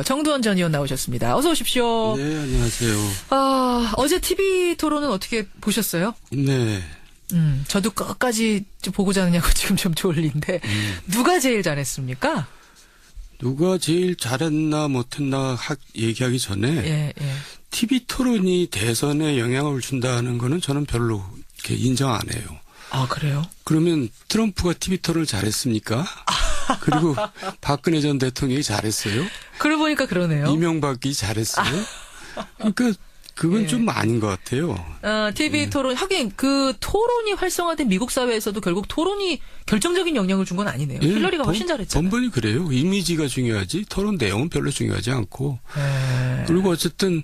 정두원 전 의원 나오셨습니다. 어서 오십시오. 네, 안녕하세요. 어제 TV 토론은 어떻게 보셨어요? 네. 저도 끝까지 보고 자느냐고 지금 좀 졸린데 누가 제일 잘했습니까? 누가 제일 잘했나 못했나 얘기하기 전에 TV 토론이 대선에 영향을 준다는 거는 저는 별로 이렇게 인정 안 해요. 아, 그래요? 그러면 트럼프가 TV 토론을 잘했습니까? 그리고 박근혜 전 대통령이 잘했어요? 그러고 보니까 그러네요. 이명박이 잘했어요? 그러니까 그건 좀 아닌 것 같아요. TV 토론, 하긴 그 토론이 활성화된 미국 사회에서도 결국 토론이 결정적인 영향을 준 건 아니네요. 힐러리가 훨씬 잘했잖아요. 번번이 그래요. 이미지가 중요하지 토론 내용은 별로 중요하지 않고. 그리고 어쨌든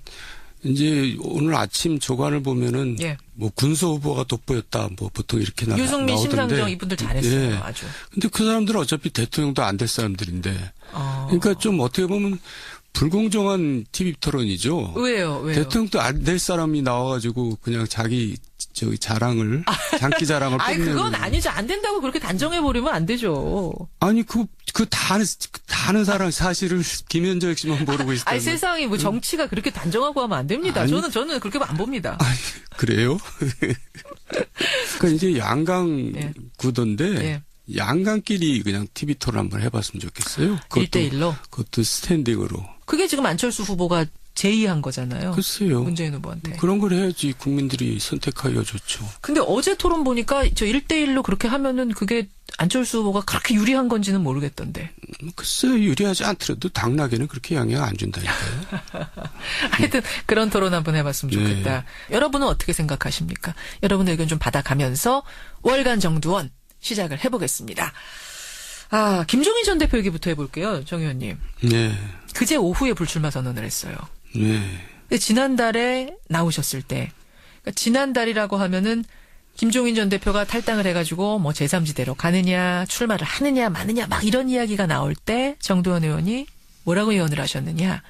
이제 오늘 아침 조간을 보면은 뭐 군소 후보가 돋보였다. 뭐 보통 이렇게 유승민, 나오던데. 심상정 이분들 잘했어요. 아주. 근데 그 사람들은 어차피 대통령도 안 될 사람들인데. 그러니까 좀 어떻게 보면 불공정한 TV 토론이죠. 왜요? 대통령도 안 될 사람이 나와가지고 그냥 자기 자랑을 장기 자랑을 뽐내는. 아니 그건 아니죠. 안 된다고 그렇게 단정해 버리면 안 되죠. 아니 다 아는 사람 사실을 김현정 씨만 모르고 있다. 아니 세상이 뭐 정치가 그렇게 단정하고 하면 안 됩니다. 아니, 저는 그렇게 안 봅니다. 아니, 그래요? 그러니까 이제 양강 구도인데. 양강끼리 그냥 TV 토론 한번 해봤으면 좋겠어요. 1대1로? 그것도 스탠딩으로. 그게 지금 안철수 후보가 제의한 거잖아요. 글쎄요. 문재인 후보한테. 그런 걸 해야지 국민들이 선택하기가 좋죠. 근데 어제 토론 보니까 저 1대1로 그렇게 하면은 그게 안철수 후보가 그렇게 유리한 건지는 모르겠던데. 글쎄요. 유리하지 않더라도 당락에는 그렇게 영향 안 준다니까요. 하여튼 그런 토론 한번 해봤으면 좋겠다. 여러분은 어떻게 생각하십니까? 여러분의 의견 좀 받아가면서 월간 정두원 시작을 해보겠습니다. 김종인 전 대표 얘기부터 해볼게요. 정 의원님. 네. 그제 오후에 불출마 선언을 했어요. 네. 근데 지난달에 나오셨을 때, 그러니까 지난달이라고 하면은 김종인 전 대표가 탈당을 해가지고 뭐 제3지대로 가느냐, 출마를 하느냐, 마느냐, 막 이런 이야기가 나올 때 정두원 의원이 뭐라고 예언을 하셨느냐.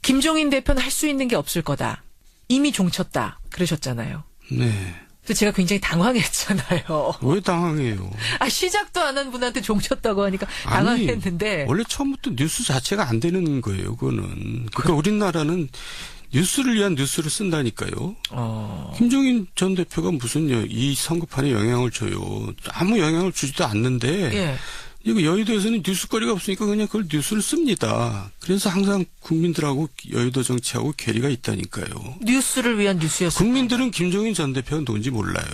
김종인 대표는 할 수 있는 게 없을 거다. 이미 종쳤다. 그러셨잖아요. 네. 그래서 제가 굉장히 당황했잖아요. 왜 당황해요? 시작도 안 한 분한테 종쳤다고 하니까 당황했는데. 아니, 원래 처음부터 뉴스 자체가 안 되는 거예요, 그거는. 그러니까 우리나라는 뉴스를 위한 뉴스를 쓴다니까요. 김종인 전 대표가 무슨 이 선거판에 영향을 줘요. 아무 영향을 주지도 않는데. 이거 여의도에서는 뉴스거리가 없으니까 그냥 그걸 뉴스를 씁니다. 그래서 항상 국민들하고 여의도 정치하고 괴리가 있다니까요. 뉴스를 위한 뉴스였어요. 국민들은 김종인 전 대표가 누군지 몰라요.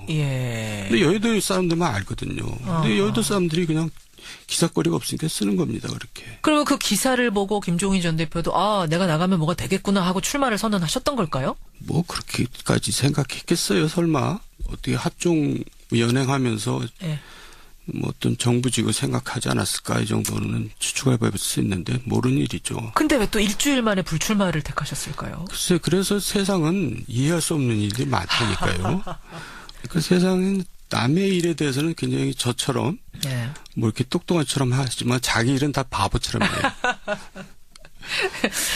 근데 여의도 사람들만 알거든요. 근데 여의도 사람들이 그냥 기사거리가 없으니까 쓰는 겁니다. 그렇게. 그러면 그 기사를 보고 김종인 전 대표도 내가 나가면 뭐가 되겠구나 하고 출마를 선언하셨던 걸까요? 뭐 그렇게까지 생각했겠어요. 설마. 어떻게 합종 연행하면서 뭐 어떤 정부직을 생각하지 않았을까 이 정도는 추측해 볼 수 있는데 모르는 일이죠. 근데 왜 또 일주일 만에 불출마를 택하셨을까요? 글쎄 그래서 세상은 이해할 수 없는 일이 많다니까요. 그 세상은 남의 일에 대해서는 굉장히 저처럼 뭐 이렇게 똑똑한처럼 하지만 자기 일은 다 바보처럼 해요.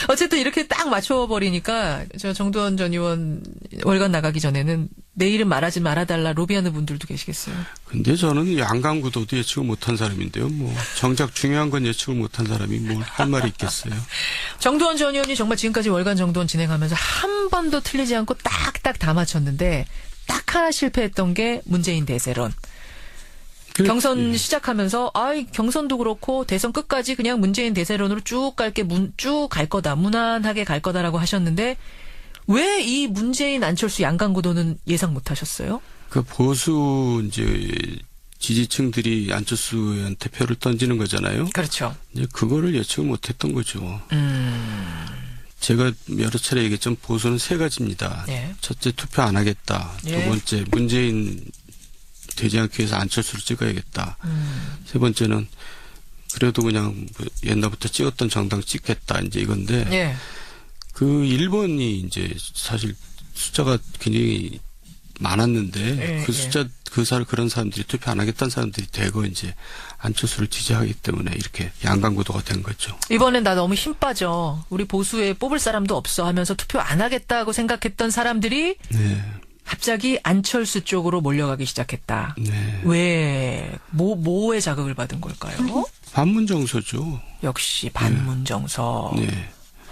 어쨌든 이렇게 딱 맞춰버리니까 저 정두원 전 의원 월간 나가기 전에는 내 이름 말하지 말아달라 로비하는 분들도 계시겠어요. 근데 저는 양강구도도 예측을 못한 사람인데요. 뭐 정작 중요한 건 예측을 못한 사람이 뭘 할 말이 있겠어요. 정두원 전 의원이 정말 지금까지 월간 정두원 진행하면서 한 번도 틀리지 않고 딱딱 다 맞췄는데 딱 하나 실패했던 게 문재인 대세론. 경선 시작하면서 경선도 그렇고 대선 끝까지 그냥 문재인 대세론으로 쭉 갈 거다. 무난하게 갈 거다라고 하셨는데 왜 이 문재인 안철수 양강구도는 예상 못 하셨어요? 그 보수 이제 지지층들이 안철수한테 표를 던지는 거잖아요. 그렇죠. 이제 그거를 예측을 못 했던 거죠. 제가 여러 차례 얘기했지만 보수는 세 가지입니다. 첫째 투표 안 하겠다. 두 번째 문재인 되지 않기 위해서 안철수를 찍어야겠다. 세 번째는 그래도 그냥 옛날부터 찍었던 정당 찍겠다. 이제 이건데 그 1번이 이제 사실 숫자가 굉장히 많았는데 그런 사람들이 투표 안 하겠다는 사람들이 대거 이제 안철수를 지지하기 때문에 이렇게 양강구도가 된 거죠. 이번엔 나 너무 힘 빠져. 우리 보수에 뽑을 사람도 없어 하면서 투표 안 하겠다고 생각했던 사람들이 갑자기 안철수 쪽으로 몰려가기 시작했다. 왜? 뭐에 자극을 받은 걸까요? 반문정서죠. 역시 반문정서. 네.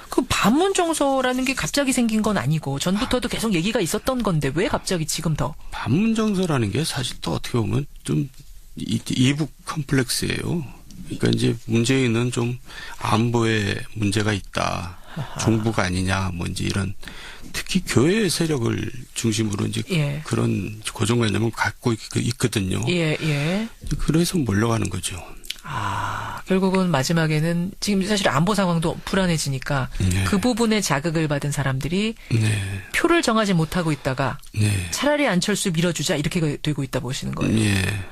그 반문정서라는 게 갑자기 생긴 건 아니고 전부터도 계속 얘기가 있었던 건데 왜 갑자기 지금 더? 반문정서라는 게 사실 또 어떻게 보면 좀 이북 컴플렉스예요. 그러니까 이제 문재인은 좀 안보에 문제가 있다. 종부가 아니냐, 뭐 이제 이런 특히 교회 세력을 중심으로 이제 예. 그런 고정관념을 갖고 있거든요. 예, 예. 그래서 몰려가는 거죠. 결국은 마지막에는 지금 사실 안보 상황도 불안해지니까 네. 그 부분에 자극을 받은 사람들이 네. 표를 정하지 못하고 있다가 네. 차라리 안철수 밀어주자 이렇게 되고 있다 보시는 거예요. 네.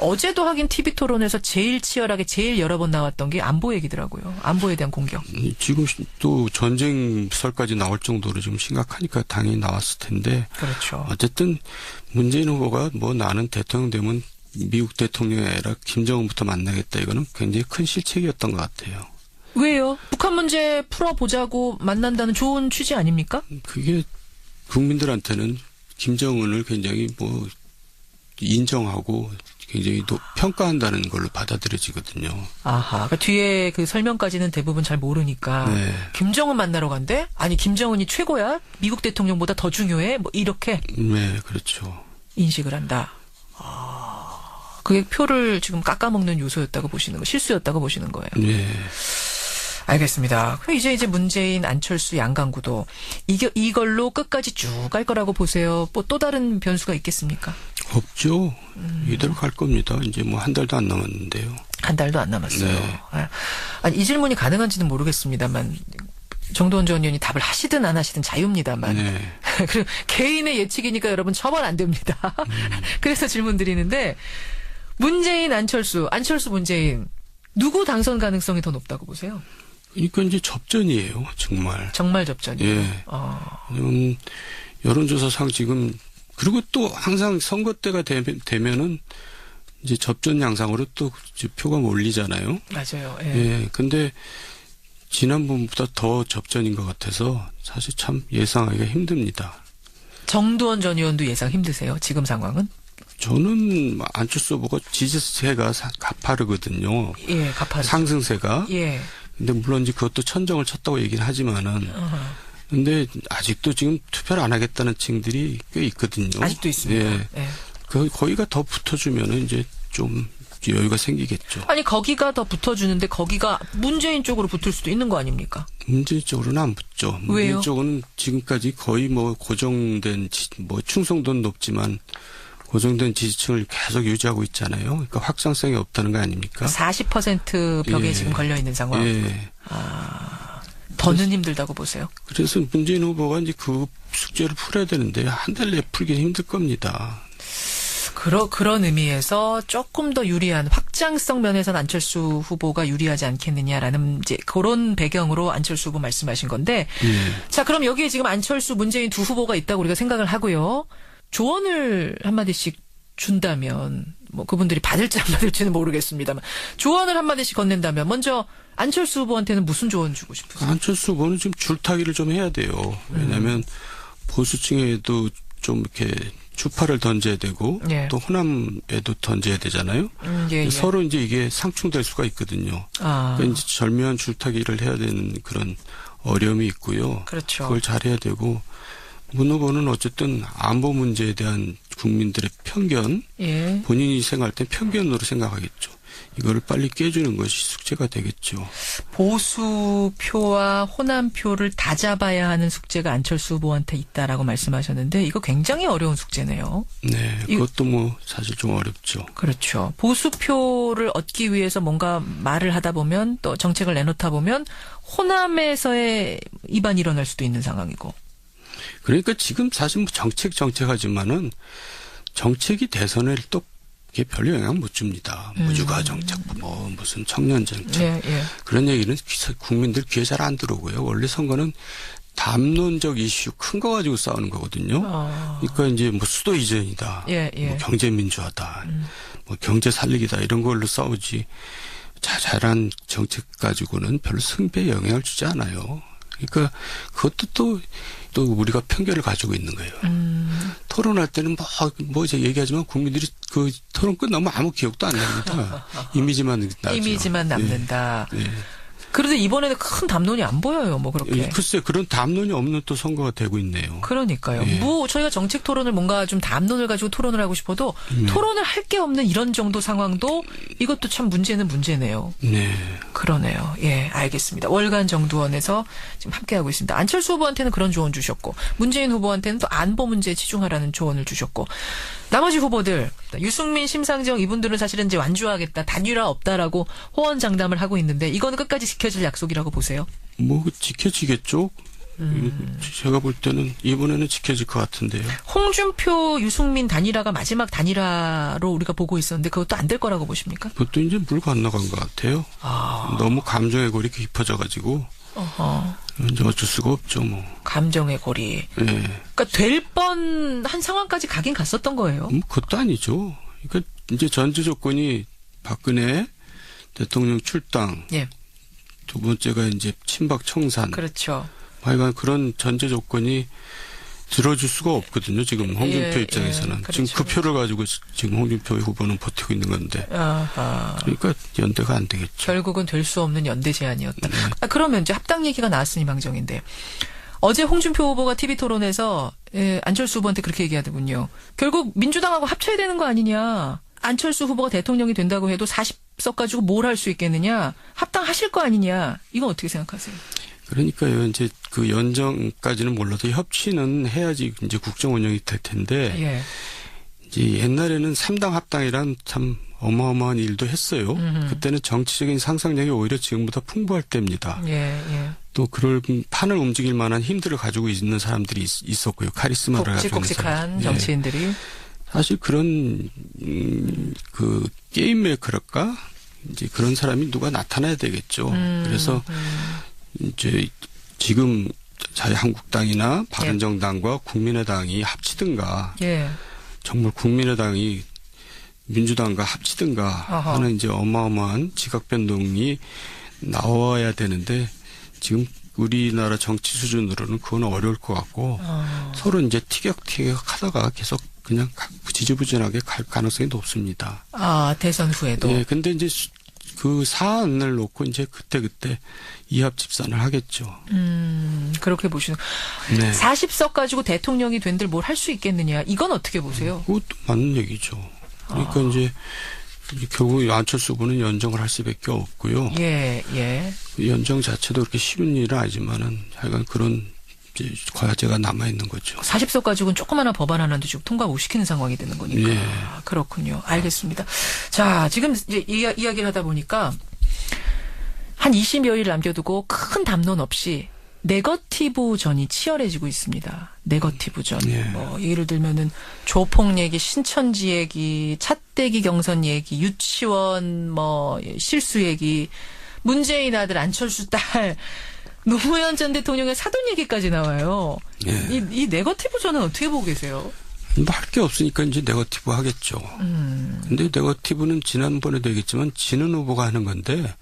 어제도 하긴 TV 토론에서 제일 치열하게 제일 여러 번 나왔던 게 안보 얘기더라고요. 안보에 대한 공격. 지금 또 전쟁설까지 나올 정도로 좀 심각하니까 당연히 나왔을 텐데. 그렇죠. 어쨌든 문재인 후보가 뭐 나는 대통령 되면 미국 대통령이 아니라 김정은부터 만나겠다. 이거는 굉장히 큰 실책이었던 것 같아요. 왜요? 북한 문제 풀어보자고 만난다는 좋은 취지 아닙니까? 그게 국민들한테는 김정은을 굉장히 뭐 인정하고 굉장히 평가한다는 걸로 받아들여지거든요. 아하. 그 뒤에 그 설명까지는 대부분 잘 모르니까. 네. 김정은 만나러 간대? 아니, 김정은이 최고야? 미국 대통령보다 더 중요해? 뭐, 이렇게. 네, 그렇죠. 인식을 한다. 그게 표를 지금 깎아먹는 요소였다고 보시는 거, 실수였다고 보시는 거예요. 네. 알겠습니다. 그럼 이제 문재인, 안철수, 양강구도 이걸로 끝까지 쭉 갈 거라고 보세요. 뭐 또 다른 변수가 있겠습니까? 없죠. 이대로 갈 겁니다. 이제 뭐 한 달도 안 남았는데요. 한 달도 안 남았어요. 네. 아니, 이 질문이 가능한지는 모르겠습니다만 정도원 전 의원이 답을 하시든 안 하시든 자유입니다만. 네. 그리고 개인의 예측이니까 여러분 처벌 안 됩니다. 그래서 질문 드리는데 문재인, 안철수, 문재인 누구 당선 가능성이 더 높다고 보세요? 그러니까 이제 접전이에요. 정말. 정말 접전이에요. 예. 여론조사상 지금 그리고 또 항상 선거 때가 되면은 이제 접전 양상으로 또 표가 몰리잖아요. 맞아요. 예. 예. 근데 지난번보다 더 접전인 것 같아서 사실 참 예상하기가 힘듭니다. 정두원 전 의원도 예상 힘드세요? 지금 상황은? 저는 안철수 후보가 지지세가 가파르거든요. 예, 가파르. 상승세가. 예. 근데 물론 이제 그것도 천정을 쳤다고 얘기는 하지만은. 근데 아직도 지금 투표를 안 하겠다는 층들이 꽤 있거든요. 아직도 있습니다. 예. 예. 거기가 더 붙어주면은 이제 좀 여유가 생기겠죠. 아니, 거기가 더 붙어주는데 거기가 문재인 쪽으로 붙을 수도 있는 거 아닙니까? 문재인 쪽으로는 안 붙죠. 왜요? 문재인 쪽은 지금까지 거의 뭐 고정된 뭐 충성도는 높지만 고정된 지지층을 계속 유지하고 있잖아요. 그러니까 확장성이 없다는 거 아닙니까? 40% 벽에 예. 지금 걸려 있는 상황. 예. 더는 힘들다고 보세요. 그래서 문재인 후보가 이제 그 숙제를 풀어야 되는데 한 달 내에 풀기는 힘들 겁니다. 그런 의미에서 조금 더 유리한 확장성 면에서는 안철수 후보가 유리하지 않겠느냐라는 이제 그런 배경으로 안철수 후보 말씀하신 건데. 자, 그럼 여기에 지금 안철수, 문재인 두 후보가 있다고 우리가 생각을 하고요. 조언을 한마디씩 준다면 뭐 그분들이 받을지 안 받을지는 모르겠습니다만 조언을 한마디씩 건넨다면 먼저 안철수 후보한테는 무슨 조언 주고 싶으세요? 안철수 후보는 지금 줄타기를 좀 해야 돼요. 왜냐하면 보수층에도 좀 이렇게 주파를 던져야 되고 예. 또 호남에도 던져야 되잖아요. 예. 서로 이제 이게 상충될 수가 있거든요. 그러니까 이제 절묘한 줄타기를 해야 되는 그런 어려움이 있고요. 그렇죠. 그걸 잘해야 되고 문 후보는 어쨌든 안보 문제에 대한 국민들의 편견, 예. 본인이 생각할 때 편견으로 생각하겠죠. 이거를 빨리 깨주는 것이 숙제가 되겠죠. 보수표와 호남표를 다 잡아야 하는 숙제가 안철수 후보한테 있다라고 말씀하셨는데 이거 굉장히 어려운 숙제네요. 네, 그것도 뭐 사실 좀 어렵죠. 그렇죠. 보수표를 얻기 위해서 뭔가 말을 하다 보면 또 정책을 내놓다 보면 호남에서의 이반이 일어날 수도 있는 상황이고. 그러니까 지금 사실 뭐 정책하지만은 정책이 대선을 또 이게 별로 영향 못 줍니다. 무주가 정책, 뭐 무슨 청년 정책 예. 그런 얘기는 국민들 귀에 잘 안 들어오고요. 원래 선거는 담론적 이슈 큰 거 가지고 싸우는 거거든요. 그러니까 이제 뭐 수도 이전이다, 뭐 경제 민주화다, 뭐 경제 살리기다 이런 걸로 싸우지 자잘한 정책 가지고는 별로 승패에 영향을 주지 않아요. 그러니까 그것도 또 우리가 편견을 가지고 있는 거예요. 토론할 때는 뭐 이제 얘기하지만 국민들이 그 토론 끝나면 아무 기억도 안 납니다. 이미지만 나죠. 이미지만 남는다. 예. 예. 그런데 이번에는 큰 담론이 안 보여요, 뭐 그렇게. 글쎄 그런 담론이 없는 또 선거가 되고 있네요. 그러니까요. 예. 뭐 저희가 정책 토론을 뭔가 좀 담론을 가지고 토론을 하고 싶어도 토론을 할 게 없는 이런 정도 상황도 이것도 참 문제는 문제네요. 네. 그러네요. 예, 알겠습니다. 월간 정두원에서 지금 함께하고 있습니다. 안철수 후보한테는 그런 조언 주셨고 문재인 후보한테는 또 안보 문제에 치중하라는 조언을 주셨고 나머지 후보들 유승민, 심상정 이분들은 사실은 이제 완주하겠다, 단일화 없다라고 호언장담을 하고 있는데 이거는 끝까지 지켜질 약속이라고 보세요? 뭐 지켜지겠죠. 제가 볼 때는 이번에는 지켜질 것 같은데요. 홍준표, 유승민 단일화가 마지막 단일화로 우리가 보고 있었는데 그것도 안 될 거라고 보십니까? 그것도 이제 물 건너간 것 같아요. 너무 감정의 골이 깊어져가지고 이제 어쩔 수가 없죠. 뭐. 감정의 골이. 예. 그러니까 될 뻔한 상황까지 가긴 갔었던 거예요. 그것도 아니죠. 그러니까 이제 전제 조건이 박근혜 대통령 출당. 예. 두 번째가 이제 친박 청산. 그렇죠. 하여간 그런 전제 조건이 들어줄 수가 없거든요. 지금 홍준표 입장에서는. 그렇죠. 지금 그 표를 가지고 지금 홍준표 후보는 버티고 있는 건데. 아하. 그러니까 연대가 안 되겠죠. 결국은 될 수 없는 연대 제안이었다. 그러면 이제 합당 얘기가 나왔으니 망정인데 어제 홍준표 후보가 TV 토론에서 안철수 후보한테 그렇게 얘기하더군요. 결국 민주당하고 합쳐야 되는 거 아니냐. 안철수 후보가 대통령이 된다고 해도 40석 가지고 뭘 할 수 있겠느냐. 합당하실 거 아니냐. 이건 어떻게 생각하세요? 그러니까요. 이제 그 연정까지는 몰라도 협치는 해야지 이제 국정 운영이 될 텐데. 예. 이제 옛날에는 3당 합당이란 참 어마어마한 일도 했어요. 그때는 정치적인 상상력이 오히려 지금보다 풍부할 때입니다. 예, 예. 또 그럴 판을 움직일 만한 힘들을 가지고 있는 사람들이 있었고요. 카리스마를 가지고 있는 굵직굵직한 사람. 정치인들이. 예. 사실 그런 그 게임 메이커랄까? 이제 그런 사람이 누가 나타나야 되겠죠. 그래서 이제 지금 자유한국당이나 바른정당과 국민의당이 합치든가 예. 정말 국민의당이 민주당과 합치든가 하는 이제 어마어마한 지각 변동이 나와야 되는데 지금 우리나라 정치 수준으로는 그건 어려울 것 같고 서로 이제 티격태격 하다가 계속 그냥 지지부진하게 갈 가능성이 높습니다. 아, 대선 후에도. 예, 근데 이제 그 사안을 놓고 이제 그때 이합 집산을 하겠죠. 그렇게 보시는. 네. 40석 가지고 대통령이 된들 뭘 할 수 있겠느냐. 이건 어떻게 보세요? 그것도 맞는 얘기죠. 그러니까 이제 결국 안철수 후보는 연정을 할 수밖에 없고요. 예, 예. 연정 자체도 그렇게 쉬운 일은 아니지만은 하여간 그런 이제 과제가 남아 있는 거죠. 40석 가지고는 조그마한 법안 하나도 지금 통과 못 시키는 상황이 되는 거니까. 예. 그렇군요. 알겠습니다. 자, 지금 이제 이야기를 하다 보니까 한 20여일 남겨두고 큰 담론 없이 네거티브전이 치열해지고 있습니다. 네거티브전. 예. 뭐 예를 들면은 조폭 얘기, 신천지 얘기, 차떼기 경선 얘기, 유치원 뭐 실수 얘기, 문재인 아들 안철수 딸, 노무현 전 대통령의 사돈 얘기까지 나와요. 예. 이 네거티브전은 어떻게 보고 계세요? 뭐 할 게 없으니까 이제 네거티브 하겠죠. 근데 네거티브는 지난번에도 얘기했지만 지는 후보가 하는 건데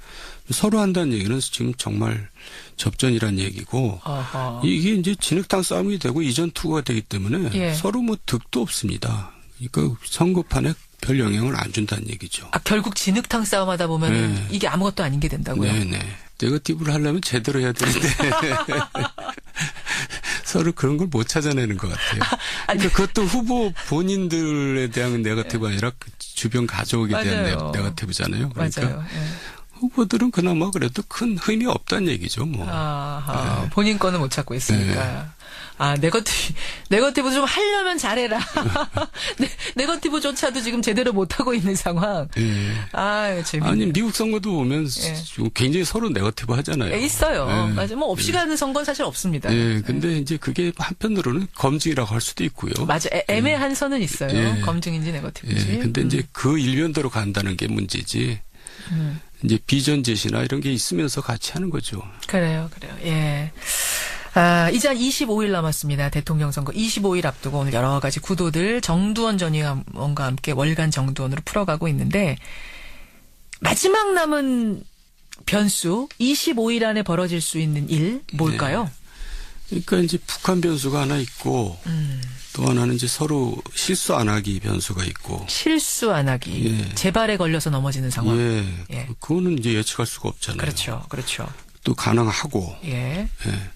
서로 한다는 얘기는 지금 정말 접전이란 얘기고 아하. 이게 이제 진흙탕 싸움이 되고 이전 투구가 되기 때문에 예. 서로 뭐 득도 없습니다. 그러니까 선거판에 별 영향을 안 준다는 얘기죠. 아, 결국 진흙탕 싸움하다 보면 네. 이게 아무것도 아닌 게 된다고요? 네네. 네거티브를 하려면 제대로 해야 되는데 서로 그런 걸 못 찾아내는 것 같아요. 그러니까 그것도 후보 본인들에 대한 네거티브가 아니라 그 주변 가족에 대한 네거티브잖아요. 그러니까 맞아요. 예. 후보들은 그나마 그래도 큰 의미 없다는 얘기죠. 뭐. 아하, 네. 본인 거는 못 찾고 있으니까. 네. 아, 네거티브 좀 하려면 잘해라. 네거티브조차도 지금 제대로 못하고 있는 상황. 예. 아, 재밌네. 아니, 미국 선거도 보면 굉장히 서로 네거티브 하잖아요. 있어요. 예. 맞아요. 뭐 없이 가는 선거는 사실 없습니다. 예. 근데 이제 그게 한편으로는 검증이라고 할 수도 있고요. 맞아. 애매한 선은 있어요. 예. 검증인지 네거티브인지. 예. 근데 이제 그 일변도로 간다는 게 문제지. 이제 비전 제시나 이런 게 있으면서 같이 하는 거죠. 그래요. 예. 아, 이제 한 25일 남았습니다. 대통령 선거 25일 앞두고 오늘 여러 가지 구도들 정두원 전 의원과 함께 월간 정두원으로 풀어가고 있는데 마지막 남은 변수 25일 안에 벌어질 수 있는 일 뭘까요? 네. 그러니까 이제 북한 변수가 하나 있고 또 하나는 이제 서로 실수 안 하기 변수가 있고. 실수 안 하기. 예. 재발에 걸려서 넘어지는 상황. 예. 예. 그거는 이제 예측할 수가 없잖아요. 그렇죠. 그렇죠. 또 가능하고. 예. 예.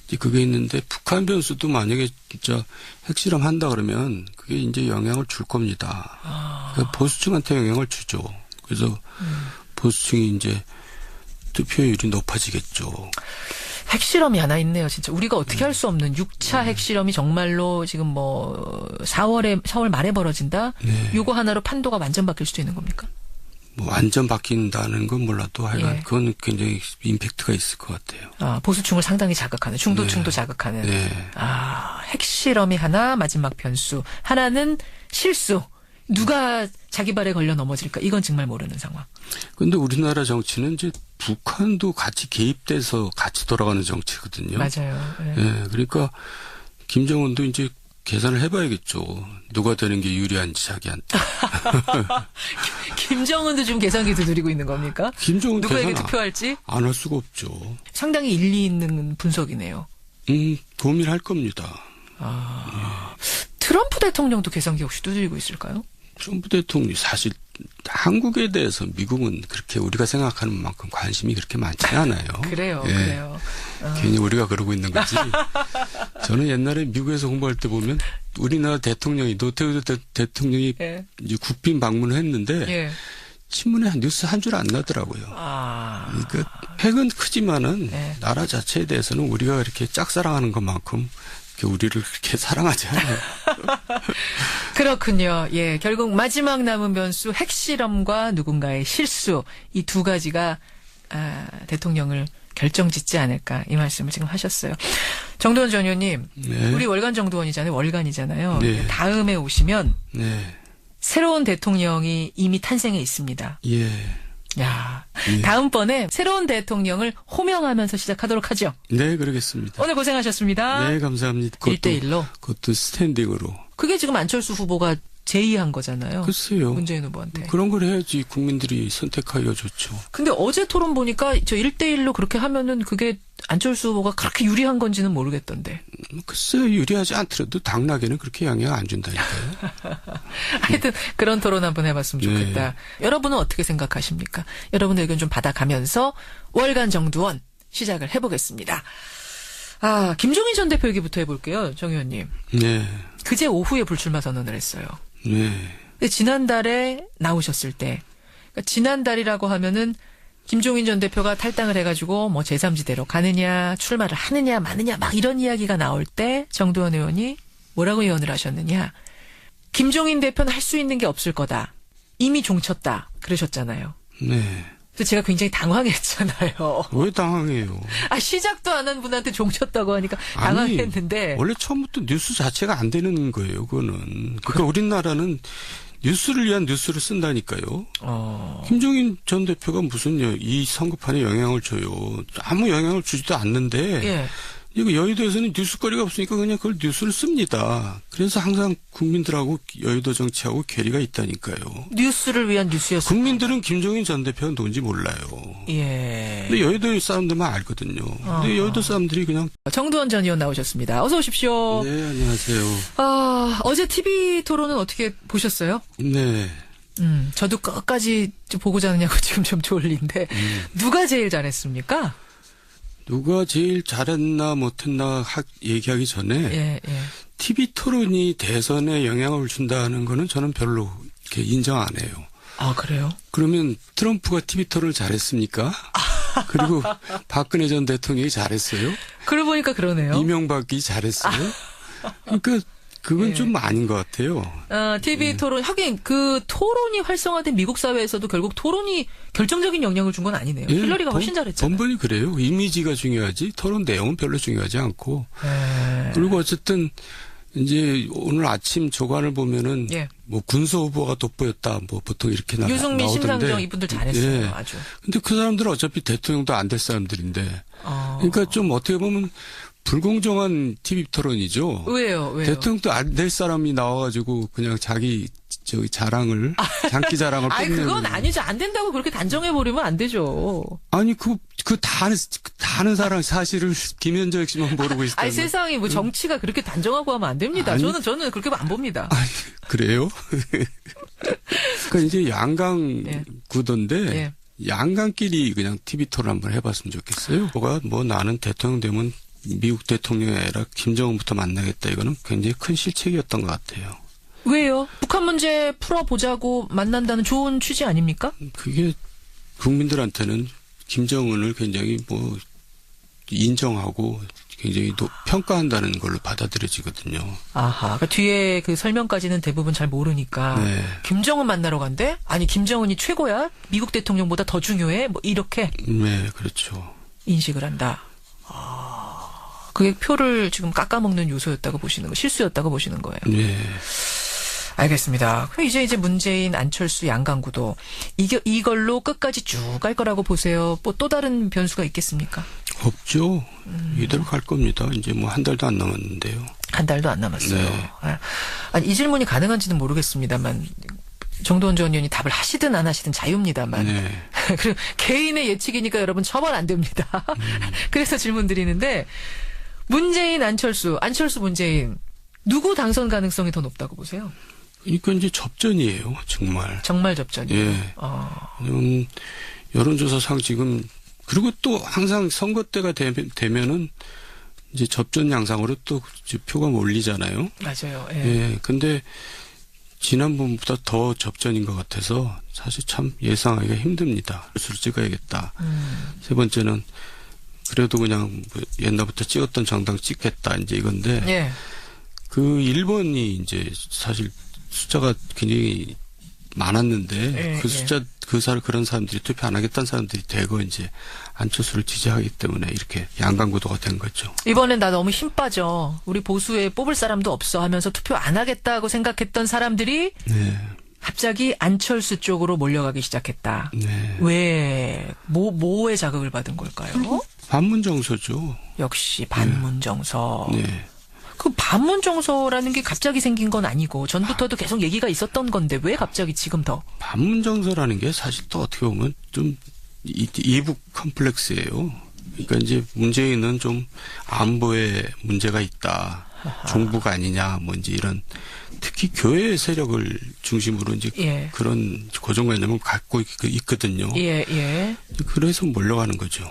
이제 그게 있는데 북한 변수도 만약에 진짜 핵실험 한다 그러면 그게 이제 영향을 줄 겁니다. 그러니까 보수층한테 영향을 주죠. 그래서 보수층이 이제 투표율이 높아지겠죠. 핵실험이 하나 있네요, 진짜. 우리가 어떻게 할 수 없는 6차 핵실험이 정말로 지금 뭐 4월 말에 벌어진다? 네. 요거 하나로 판도가 완전 바뀔 수도 있는 겁니까? 뭐 완전 바뀐다는 건 몰라도 하여간 예. 그건 굉장히 임팩트가 있을 것 같아요. 아, 보수층을 상당히 자극하는, 중도층도 네. 자극하는. 네. 아, 핵실험이 하나, 마지막 변수. 하나는 실수. 누가 자기 발에 걸려 넘어질까? 이건 정말 모르는 상황. 근데 우리나라 정치는 이제 북한도 같이 개입돼서 같이 돌아가는 정치거든요. 맞아요. 네. 네, 그러니까 김정은도 이제 계산을 해봐야겠죠. 누가 되는 게 유리한지 자기한테. 김정은도 지금 계산기 두드리고 있는 겁니까? 김정은 누구에게 투표할지? 안 할 수가 없죠. 상당히 일리 있는 분석이네요. 고민할 겁니다. 아, 트럼프 대통령도 계산기 혹시 두드리고 있을까요? 트럼프 대통령이 사실 한국에 대해서 미국은 그렇게 우리가 생각하는 만큼 관심이 그렇게 많지 않아요. 그래요. 예. 그래요. 괜히 우리가 그러고 있는 거지. 저는 옛날에 미국에서 공부할 때 보면 우리나라 대통령이 노태우 대통령이 예. 이제 국빈 방문을 했는데 예. 신문에 뉴스 한 줄 안 나더라고요. 그러니까 팩은 크지만은 예. 나라 자체에 대해서는 우리가 이렇게 짝사랑하는 것만큼 우리를 그렇게 사랑하지 않아요. 그렇군요. 예, 결국 마지막 남은 변수 핵실험과 누군가의 실수 이 두 가지가 대통령을 결정짓지 않을까 이 말씀을 지금 하셨어요. 정두원 전 의원님, 네. 우리 월간 정두원이잖아요. 월간이잖아요. 네. 다음에 오시면 네. 새로운 대통령이 이미 탄생해 있습니다. 예. 야, 예. 다음번에 새로운 대통령을 호명하면서 시작하도록 하죠. 네, 그러겠습니다. 오늘 고생하셨습니다. 네, 감사합니다. 1대1로. 그것도 스탠딩으로. 그게 지금 안철수 후보가 제의한 거잖아요. 글쎄요. 문재인 후보한테. 그런 걸 해야지 국민들이 선택하기가 좋죠. 근데 어제 토론 보니까 저 1대1로 그렇게 하면은 그게 안철수 후보가 그렇게 유리한 건지는 모르겠던데. 글쎄요. 유리하지 않더라도 당락에는 그렇게 영향 안 준다니까요. 하여튼 그런 토론 한번 해봤으면 좋겠다. 네. 여러분은 어떻게 생각하십니까? 여러분의 의견 좀 받아가면서 월간 정두원 시작을 해보겠습니다. 아, 김종인 전 대표 얘기부터 해볼게요. 정 의원님. 네. 그제 오후에 불출마 선언을 했어요. 네. 근데 지난달에 나오셨을 때, 그러니까 지난달이라고 하면은 김종인 전 대표가 탈당을 해가지고 뭐 제3지대로 가느냐, 출마를 하느냐, 마느냐, 막 이런 이야기가 나올 때 정두원 의원이 뭐라고 예언을 하셨느냐. 김종인 대표는 할 수 있는 게 없을 거다. 이미 종쳤다. 그러셨잖아요. 네. 그래서 제가 굉장히 당황했잖아요. 왜 당황해요? 아, 시작도 안 한 분한테 종쳤다고 하니까 당황했는데. 아니, 원래 처음부터 뉴스 자체가 안 되는 거예요, 그거는. 그러니까 우리나라는 뉴스를 위한 뉴스를 쓴다니까요. 김종인 전 대표가 무슨 이 선거판에 영향을 줘요. 아무 영향을 주지도 않는데. 예. 이거 여의도에서는 뉴스거리가 없으니까 그냥 그걸 뉴스를 씁니다. 그래서 항상 국민들하고 여의도 정치하고 괴리가 있다니까요. 뉴스를 위한 뉴스였어요. 국민들은 김종인 전 대표가 누군지 몰라요. 예. 근데 여의도 사람들만 알거든요. 근데 여의도 사람들이 그냥. 정두원 전 의원 나오셨습니다. 어서 오십시오. 네, 안녕하세요. 어제 TV 토론은 어떻게 보셨어요? 네. 저도 끝까지 보고 자느냐고 지금 좀 졸린데 누가 제일 잘했습니까? 누가 제일 잘했나 못했나 얘기하기 전에 TV 토론이 대선에 영향을 준다는 거는 저는 별로 이렇게 인정 안 해요. 아, 그래요? 그러면 트럼프가 TV 토론을 잘했습니까? 그리고 박근혜 전 대통령이 잘했어요? 그러고 보니까 그러네요. 이명박이 잘했어요? 그러니까 그건 좀 아닌 것 같아요. TV 토론, 하긴 그 토론이 활성화된 미국 사회에서도 결국 토론이 결정적인 영향을 준 건 아니네요. 힐러리가 훨씬 잘했잖아요. 번번이 그래요. 이미지가 중요하지 토론 내용은 별로 중요하지 않고. 그리고 어쨌든 이제 오늘 아침 조간을 보면은 뭐 군소 후보가 돋보였다. 뭐 보통 이렇게 유승민, 나오던데. 심상정 이분들 잘했어요. 아주. 근데 그 사람들은 어차피 대통령도 안 될 사람들인데. 그러니까 좀 어떻게 보면 불공정한 TV 토론이죠. 왜요? 대통령도 안 될 사람이 나와가지고 그냥 자기 자랑을 장기 자랑을 아니 뽐내는. 그건 아니죠. 안 된다고 그렇게 단정해 버리면 안 되죠. 아니 다 아는 사람 사실을 김현정 씨만 모르고 있다. 아니 세상에 뭐 정치가 그렇게 단정하고 하면 안 됩니다. 아니, 저는 그렇게 안 봅니다. 아니, 그래요? 그러니까 이제 양강 네. 구도인데 네. 양강끼리 그냥 TV 토론 한번 해봤으면 좋겠어요. 뭐 나는 대통령 되면 미국 대통령이 아니라 김정은부터 만나겠다. 이거는 굉장히 큰 실책이었던 것 같아요. 왜요? 북한 문제 풀어보자고 만난다는 좋은 취지 아닙니까? 그게 국민들한테는 김정은을 굉장히 인정하고 굉장히 평가한다는 걸로 받아들여지거든요. 아하. 그러니까 뒤에 그 설명까지는 대부분 잘 모르니까. 네. 김정은 만나러 간대? 아니, 김정은이 최고야? 미국 대통령보다 더 중요해? 뭐, 이렇게. 네, 그렇죠. 인식을 한다. 그게 표를 지금 깎아먹는 요소였다고 보시는 거, 실수였다고 보시는 거예요. 네. 알겠습니다. 그럼 이제 문재인, 안철수, 양강구도 이걸로 끝까지 쭉 갈 거라고 보세요. 뭐 또 다른 변수가 있겠습니까? 없죠. 이대로 갈 겁니다. 이제 한 달도 안 남았는데요. 한 달도 안 남았어요. 네. 아니, 이 질문이 가능한지는 모르겠습니다만 정도원 전 의원이 답을 하시든 안 하시든 자유입니다만. 네. 그리고 개인의 예측이니까 여러분 처벌 안 됩니다. 그래서 질문 드리는데 문재인, 안철수 문재인 누구 당선 가능성이 더 높다고 보세요? 그러니까 이제 접전이에요, 정말. 정말 접전이에요. 예. 여론조사상 지금 그리고 또 항상 선거 때가 되면은 이제 접전 양상으로 또 표가 몰리잖아요. 맞아요. 예. 예. 근데 지난번보다 더 접전인 것 같아서 사실 참 예상하기가 힘듭니다. 수를 찍어야겠다. 세 번째는 그래도 그냥 옛날부터 찍었던 정당 찍겠다 이제 이건데. 예. 그 1번이 이제 사실 숫자가 굉장히 많았는데 그 숫자 그런 사람들이 투표 안 하겠다는 사람들이 대거 이제 안철수를 지지하기 때문에 이렇게 양강구도가 된 거죠. 이번엔 나 너무 힘 빠져. 우리 보수에 뽑을 사람도 없어 하면서 투표 안 하겠다고 생각했던 사람들이 네. 갑자기 안철수 쪽으로 몰려가기 시작했다. 네. 왜? 뭐에 자극을 받은 걸까요? 반문정서죠. 역시 반문정서. 네. 그 반문정서라는 게 갑자기 생긴 건 아니고 전부터도 계속 얘기가 있었던 건데 왜 갑자기 지금 더? 반문정서라는 게 사실 또 어떻게 보면 좀 이북 컴플렉스예요. 그러니까 이제 문재인은 좀 안보에 문제가 있다. 종부가 아니냐 뭐 이제 이런 특히 교회 세력을 중심으로 이제 그런 고정관념을 갖고 있거든요. 예. 그래서 몰려가는 거죠.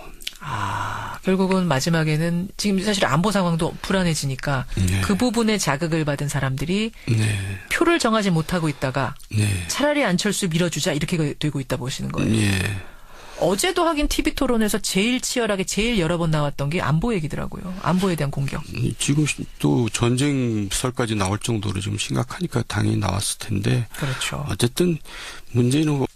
결국은 마지막에는 지금 사실 안보 상황도 불안해지니까 네. 그 부분에 자극을 받은 사람들이 네. 표를 정하지 못하고 있다가 네. 차라리 안철수 밀어주자 이렇게 되고 있다 보시는 거예요. 네. 어제도 하긴 TV 토론에서 제일 치열하게 제일 여러 번 나왔던 게 안보 얘기더라고요. 안보에 대한 공격. 지금 또 전쟁설까지 나올 정도로 좀 심각하니까 당연히 나왔을 텐데. 그렇죠. 어쨌든 문재인은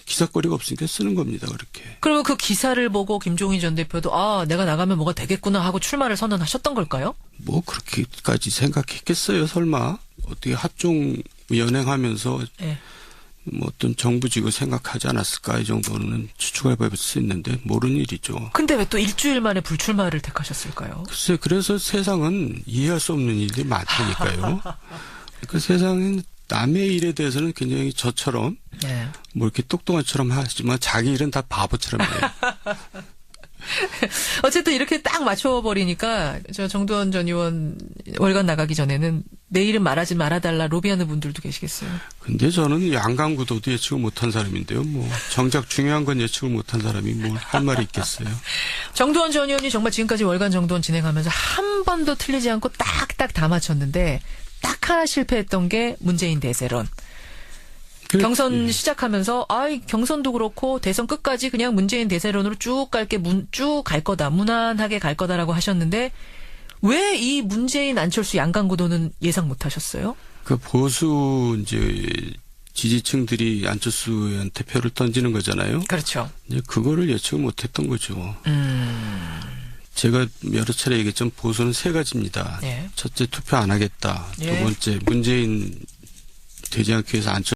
기사거리가 없으니까 쓰는 겁니다. 그렇게. 그리고 그 기사를 보고 김종인 전 대표도 내가 나가면 뭐가 되겠구나 하고 출마를 선언하셨던 걸까요? 뭐 그렇게까지 생각했겠어요. 설마. 어떻게 합종 연행하면서 뭐 어떤 정부직을 생각하지 않았을까 이 정도는 추측해 볼 수 있는데 모르는 일이죠. 근데 왜 또 일주일 만에 불출마를 택하셨을까요? 글쎄 그래서 세상은 이해할 수 없는 일들이 많다니까요. 그 세상은 남의 일에 대해서는 굉장히 저처럼 뭐 이렇게 똑똑한처럼 하지만 자기 일은 다 바보처럼 해요. 어쨌든 이렇게 딱 맞춰버리니까 저 정두원 전 의원 월간 나가기 전에는 내 이름 말하지 말아달라 로비하는 분들도 계시겠어요. 근데 저는 양강구도도 예측을 못한 사람인데요. 뭐 정작 중요한 건 예측을 못한 사람이 뭐 할 말이 있겠어요. 정두원 전 의원이 정말 지금까지 월간 정두원 진행하면서 한 번도 틀리지 않고 딱딱 다 맞췄는데 딱 하나 실패했던 게 문재인 대세론. 경선 시작하면서 경선도 그렇고 대선 끝까지 그냥 문재인 대세론으로 쭉 갈 거다. 무난하게 갈 거다라고 하셨는데 왜 이 문재인 안철수 양강구도는 예상 못 하셨어요? 그 보수 이제 지지층들이 안철수한테 표를 던지는 거잖아요. 그렇죠. 이제 그거를 예측을 못 했던 거죠. 제가 여러 차례 얘기했지만 보수는 세 가지입니다. 첫째 투표 안 하겠다. 두 번째 문재인 되지 않기 위해서 안철수